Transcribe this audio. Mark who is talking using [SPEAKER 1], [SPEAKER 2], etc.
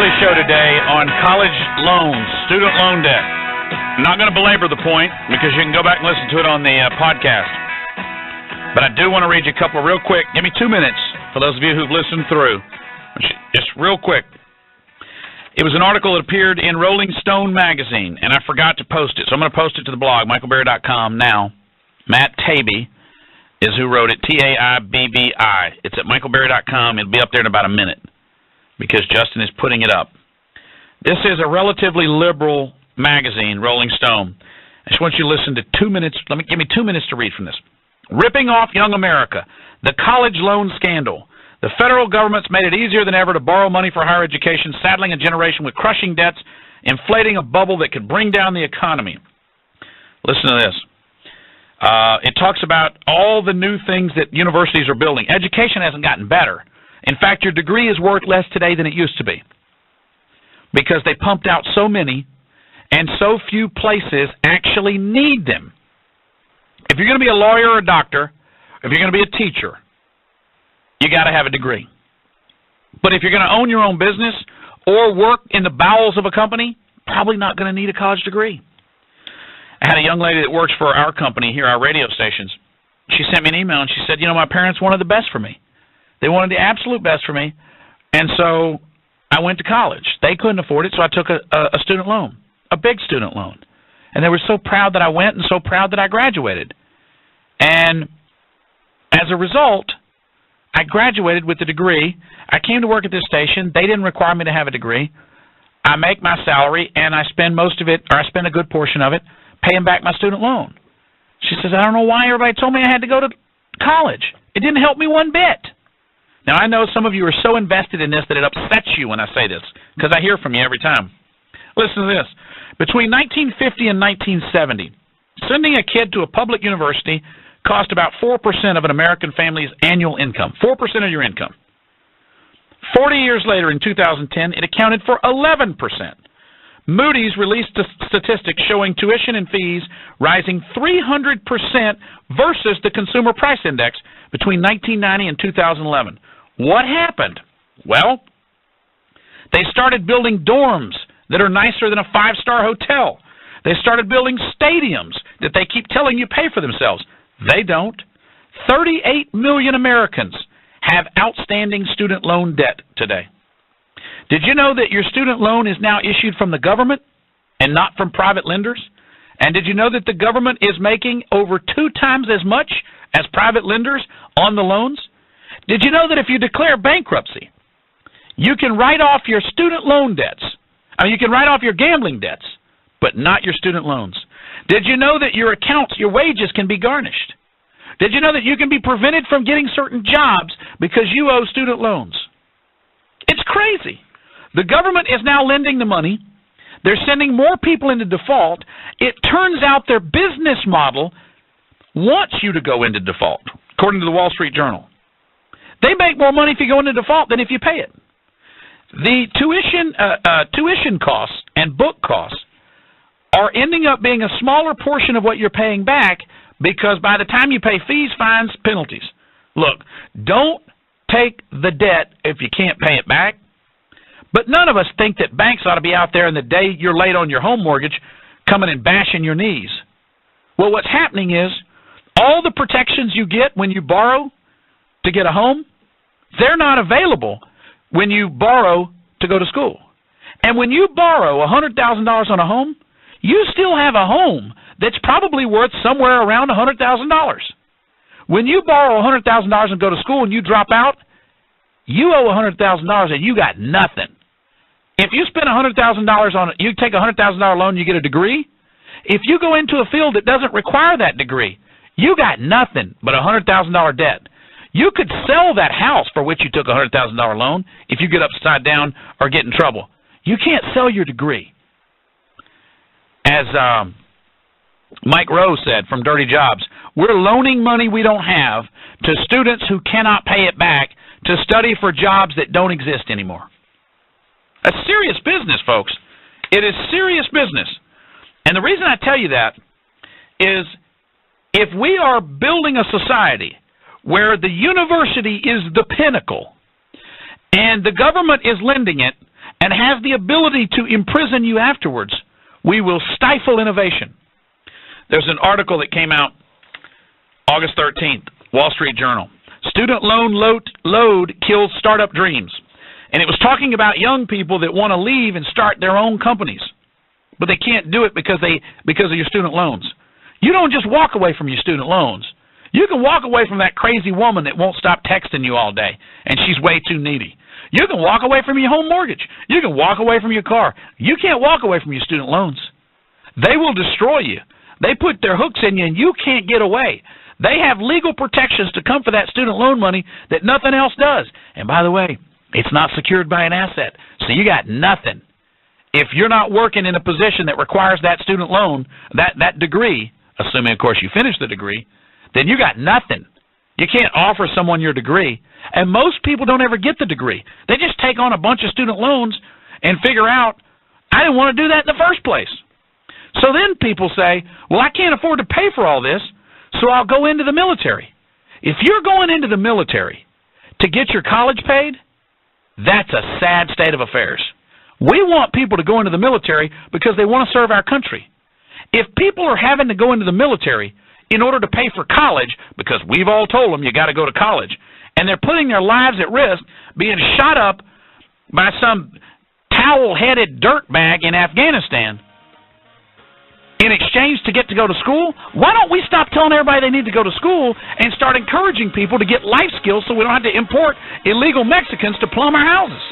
[SPEAKER 1] early show today on college loans, student loan debt. I'm not going to belabor the point because you can go back and listen to it on the podcast. But I do want to read you a couple real quick. Give me 2 minutes for those of you who've listened through. Just real quick. It was an article that appeared in Rolling Stone magazine, and I forgot to post it. So I'm going to post it to the blog, michaelberry.com now. Matt Taibbi is who wrote it, Taibbi. It's at michaelberry.com. It'll be up there in about a minute because Justin is putting it up. This is a relatively liberal magazine, Rolling Stone. I just want you to listen to 2 minutes. Give me 2 minutes to read from this. Ripping off young America, the college loan scandal. The federal government's made it easier than ever to borrow money for higher education, saddling a generation with crushing debts, inflating a bubble that could bring down the economy. Listen to this. It talks about all the new things that universities are building. Education hasn't gotten better. In fact, your degree is worth less today than it used to be because they pumped out so many and so few places actually need them. If you're going to be a lawyer or a doctor, if you're going to be a teacher, you got to have a degree. But if you're going to own your own business or work in the bowels of a company, probably not going to need a college degree. I had a young lady that works for our company here, our radio stations. She sent me an email and she said, my parents wanted the best for me. They wanted the absolute best for me, and so I went to college. They couldn't afford it, so I took a student loan, a big student loan. And they were so proud that I went and so proud that I graduated. And as a result, I graduated with a degree. I came to work at this station. They didn't require me to have a degree. I make my salary, and I spend most of it, or I spend a good portion of it, paying back my student loan. She says, I don't know why everybody told me I had to go to college. It didn't help me one bit. Now, I know some of you are so invested in this that it upsets you when I say this, because I hear from you every time. Listen to this. Between 1950 and 1970, sending a kid to a public university cost about 4% of an American family's annual income, 4% of your income. 40 years later, in 2010, it accounted for 11%. Moody's released statistics showing tuition and fees rising 300% versus the Consumer Price Index between 1990 and 2011. What happened? Well, they started building dorms that are nicer than a five-star hotel. They started building stadiums that they keep telling you pay for themselves. They don't. 38 million Americans have outstanding student loan debt today. Did you know that your student loan is now issued from the government and not from private lenders? And did you know that the government is making over 2 times as much as private lenders on the loans? Did you know that if you declare bankruptcy, you can write off your student loan debts? You can write off your gambling debts, but not your student loans. Did you know that your accounts, your wages can be garnished? Did you know that you can be prevented from getting certain jobs because you owe student loans? It's crazy. The government is now lending the money. They're sending more people into default. It turns out their business model wants you to go into default, according to the Wall Street Journal. They make more money if you go into default than if you pay it. The tuition costs and book costs are ending up being a smaller portion of what you're paying back because by the time you pay fees, fines, penalties. Look, don't take the debt if you can't pay it back. But none of us think that banks ought to be out there in the day you're late on your home mortgage coming and bashing your knees. Well, what's happening is all the protections you get when you borrow to get a home, they're not available when you borrow to go to school. And when you borrow $100,000 on a home, you still have a home that's probably worth somewhere around $100,000. When you borrow $100,000 and go to school and you drop out, you owe $100,000 and you got nothing. If you spend $100,000 on it, you take a $100,000 loan, you get a degree. If you go into a field that doesn't require that degree, you got nothing but a $100,000 debt. You could sell that house for which you took a $100,000 loan if you get upside down or get in trouble. You can't sell your degree. As Mike Rowe said from Dirty Jobs, we're loaning money we don't have to students who cannot pay it back to study for jobs that don't exist anymore. A serious business, folks. It is serious business. And the reason I tell you that is if we are building a society where the university is the pinnacle and the government is lending it and has the ability to imprison you afterwards, we will stifle innovation. There's an article that came out August 13th, Wall Street Journal. Student loan load kills startup dreams. And it was talking about young people that want to leave and start their own companies, but they can't do it because of your student loans. You don't just walk away from your student loans. You can walk away from that crazy woman that won't stop texting you all day, and she's way too needy. You can walk away from your home mortgage. You can walk away from your car. You can't walk away from your student loans. They will destroy you. They put their hooks in you, and you can't get away. They have legal protections to come for that student loan money that nothing else does. And by the way, it's not secured by an asset, so you got nothing. If you're not working in a position that requires that student loan, that degree, assuming, of course, you finish the degree, then you got nothing. You can't offer someone your degree. And most people don't ever get the degree. They just take on a bunch of student loans and figure out, I didn't want to do that in the first place. So then people say, well, I can't afford to pay for all this, so I'll go into the military. If you're going into the military to get your college paid, that's a sad state of affairs. We want people to go into the military because they want to serve our country. If people are having to go into the military in order to pay for college, because we've all told them you got to go to college, and they're putting their lives at risk being shot up by some towel-headed dirtbag in Afghanistan in exchange to get to go to school, why don't we stop telling everybody they need to go to school and start encouraging people to get life skills so we don't have to import illegal Mexicans to plumb our houses?